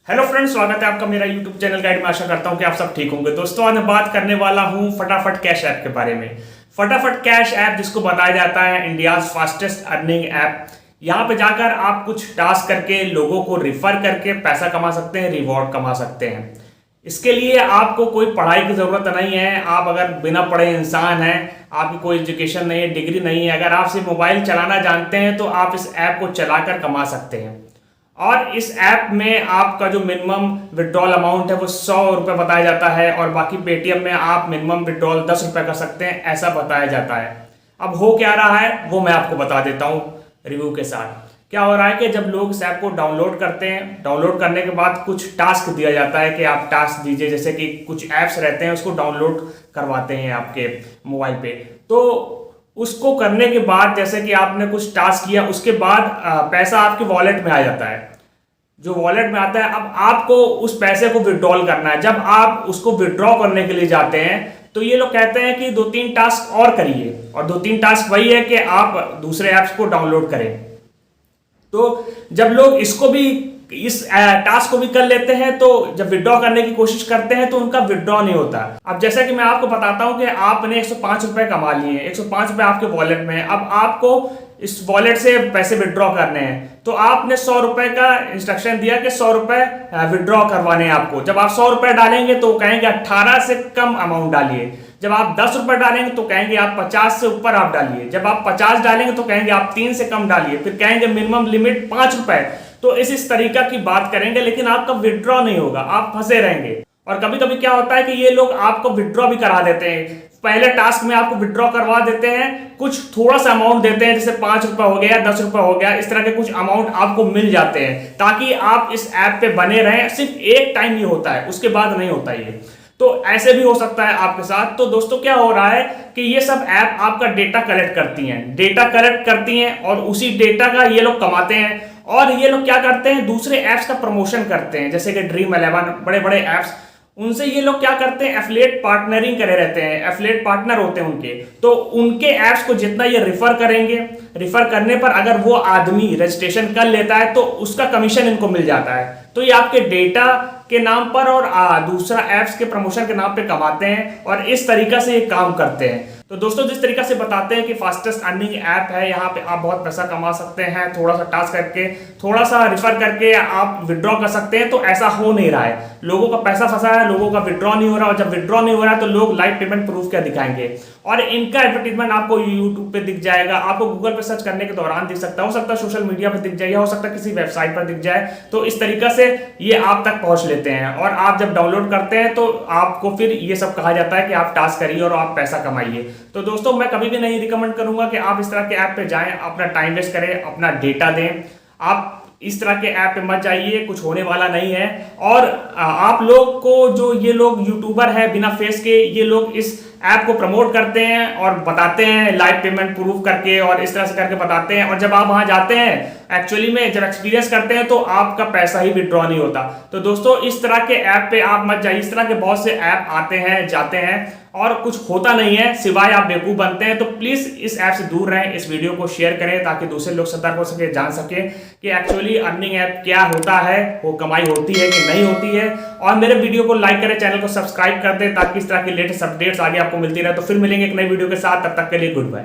Hello friends, स्वागत है आपका मेरा यूट्यूब चैनल गाइड में। आशा करता हूं कि आप सब ठीक होंगे। दोस्तों, आज मैं बात करने वाला हूं फटाफट कैश ऐप के बारे में। फटाफट कैश ऐप, जिसको बताया जाता है इंडियाज फास्टेस्ट अर्निंग ऐप। यहां पे जाकर आप कुछ टास्क करके लोगों को रिफर करके पैसा कमा सकते हैं, रिवॉर्ड कमा सकते हैं। इसके लिए आपको कोई पढ़ाई की जरूरत नहीं है। आप अगर बिना पढ़े इंसान हैं, आपकी कोई एजुकेशन नहीं है, डिग्री नहीं है, अगर आप सिर्फ मोबाइल चलाना जानते हैं तो आप इस ऐप को चलाकर कमा सकते हैं। और इस ऐप में आपका जो मिनिमम विड्रॉल अमाउंट है वो 100 रुपये बताया जाता है, और बाकी पेटीएम में आप मिनिमम विड्रॉल 10 रुपये कर सकते हैं, ऐसा बताया जाता है। अब हो क्या रहा है वो मैं आपको बता देता हूँ रिव्यू के साथ। क्या हो रहा है कि जब लोग इस ऐप को डाउनलोड करते हैं, डाउनलोड करने के बाद कुछ टास्क दिया जाता है कि आप टास्क दीजिए, जैसे कि कुछ ऐप्स रहते हैं उसको डाउनलोड करवाते हैं आपके मोबाइल पे। तो उसको करने के बाद जैसे कि आपने कुछ टास्क किया, उसके बाद पैसा आपके वॉलेट में आ जाता है। जो वॉलेट में आता है, अब आपको उस पैसे को विड्रॉल करना है। जब आप उसको विड्रॉ करने के लिए जाते हैं तो ये लोग कहते हैं कि 2-3 टास्क और करिए, और 2-3 टास्क वही है कि आप दूसरे ऐप्स को डाउनलोड करें। तो जब लोग इसको भी, इस टास्क को भी कर लेते हैं, तो जब विड्रॉ करने की कोशिश करते हैं तो उनका विड्रॉ नहीं होता। अब जैसा कि मैं आपको बताता हूं कि आपने 105 रुपए कमा लिए, 105 रुपए आपके वॉलेट में है। अब आपको इस वॉलेट से पैसे विड्रॉ करने हैं, तो आपने 100 रुपए का इंस्ट्रक्शन दिया कि 100 रुपए विड्रॉ करवाने हैं आपको। जब आप 100 रुपए डालेंगे तो कहेंगे 18 से कम अमाउंट डालिए। जब आप 10 रुपए डालेंगे तो कहेंगे आप 50 से ऊपर आप डालिए। जब आप 50 डालेंगे तो कहेंगे आप 3 से कम डालिए। फिर कहेंगे मिनिमम लिमिट 5 रुपए। तो इस तरीका की बात करेंगे, लेकिन आपका विड्रॉ नहीं होगा, आप फंसे रहेंगे। और कभी कभी क्या होता है कि ये लोग आपको विड्रॉ भी करा देते हैं। पहले टास्क में आपको विड्रॉ करवा देते हैं, कुछ थोड़ा सा अमाउंट देते हैं, जैसे 5 रुपए हो गया, 10 रुपए हो गया, इस तरह के कुछ अमाउंट आपको मिल जाते हैं ताकि आप इस ऐप पे बने रहें। सिर्फ एक टाइम ये होता है, उसके बाद नहीं होता ये। तो ऐसे भी हो सकता है आपके साथ। तो दोस्तों, क्या हो रहा है कि ये सब ऐप आपका डेटा कलेक्ट करती हैं और उसी डेटा का ये लोग कमाते हैं। और ये लोग क्या करते हैं, दूसरे ऐप्स का प्रमोशन करते हैं, जैसे कि ड्रीम 11, बड़े बड़े ऐप्स, उनसे ये लोग क्या करते हैं, एफिलिएट पार्टनरिंग करे रहते हैं। एफिलिएट पार्टनर होते हैं उनके, तो उनके ऐप्स को जितना ये रिफर करेंगे, रिफर करने पर अगर वो आदमी रजिस्ट्रेशन कर लेता है तो उसका कमीशन इनको मिल जाता है। तो ये आपके डेटा के नाम पर और दूसरा ऐप्स के प्रमोशन के नाम पे कमाते हैं, और इस तरीका से ये काम करते हैं। तो दोस्तों, जिस तरीका से बताते हैं कि फास्टेस्ट अर्निंग ऐप है, यहाँ पे आप बहुत पैसा कमा सकते हैं, थोड़ा सा टास्क करके, थोड़ा सा रिफर करके आप विड्रॉ कर सकते हैं, तो ऐसा हो नहीं रहा है। लोगों का पैसा फंसा है, लोगों का विड्रॉ नहीं हो रहा, और जब विड्रॉ नहीं हो रहा है तो लोग लाइव पेमेंट प्रूफ क्या दिखाएंगे। और इनका एडवर्टीजमेंट आपको यूट्यूब पे दिख जाएगा, आपको गूगल पे सर्च करने के दौरान दिख सकता है, हो सकता है सोशल मीडिया पे दिख जाए, हो सकता है किसी वेबसाइट पर दिख जाए। तो इस तरीका से ये आप तक पहुंच लेते हैं, और आप जब डाउनलोड करते हैं तो आपको फिर ये सब कहा जाता है कि आप टास्क करिए और आप पैसा कमाइए। तो दोस्तों, मैं कभी भी नहीं रिकमेंड करूंगा कि आप इस तरह के ऐप पे जाएं, अपना टाइम वेस्ट करें, अपना डेटा दें। आप इस तरह के ऐप पे मत जाइए, कुछ होने वाला नहीं है। और आप लोग को, जो ये लोग यूट्यूबर है बिना फेस के, ये लोग इस ऐप को प्रमोट करते हैं और बताते हैं लाइव पेमेंट प्रूफ करके, और इस तरह से करके बताते हैं। और जब आप वहां जाते हैं, एक्चुअली में जब एक्सपीरियंस करते हैं, तो आपका पैसा ही विड्रॉ नहीं होता। तो दोस्तों, इस तरह के ऐप पे आप मत जाइए। इस तरह के बहुत से ऐप आते हैं, जाते हैं, और कुछ होता नहीं है, सिवाय आप बेवकूफ बनते हैं। तो प्लीज इस ऐप से दूर रहें। इस वीडियो को शेयर करें ताकि दूसरे लोग सतर्क हो सके, जान सके कि एक्चुअली अर्निंग ऐप क्या होता है, वो कमाई होती है कि नहीं होती है। और मेरे वीडियो को लाइक करें, चैनल को सब्सक्राइब कर दें ताकि इस तरह की लेटेस्ट अपडेट्स आगे आपको मिलती रहे। तो फिर मिलेंगे एक नई वीडियो के साथ, तब तक के लिए गुड बाय।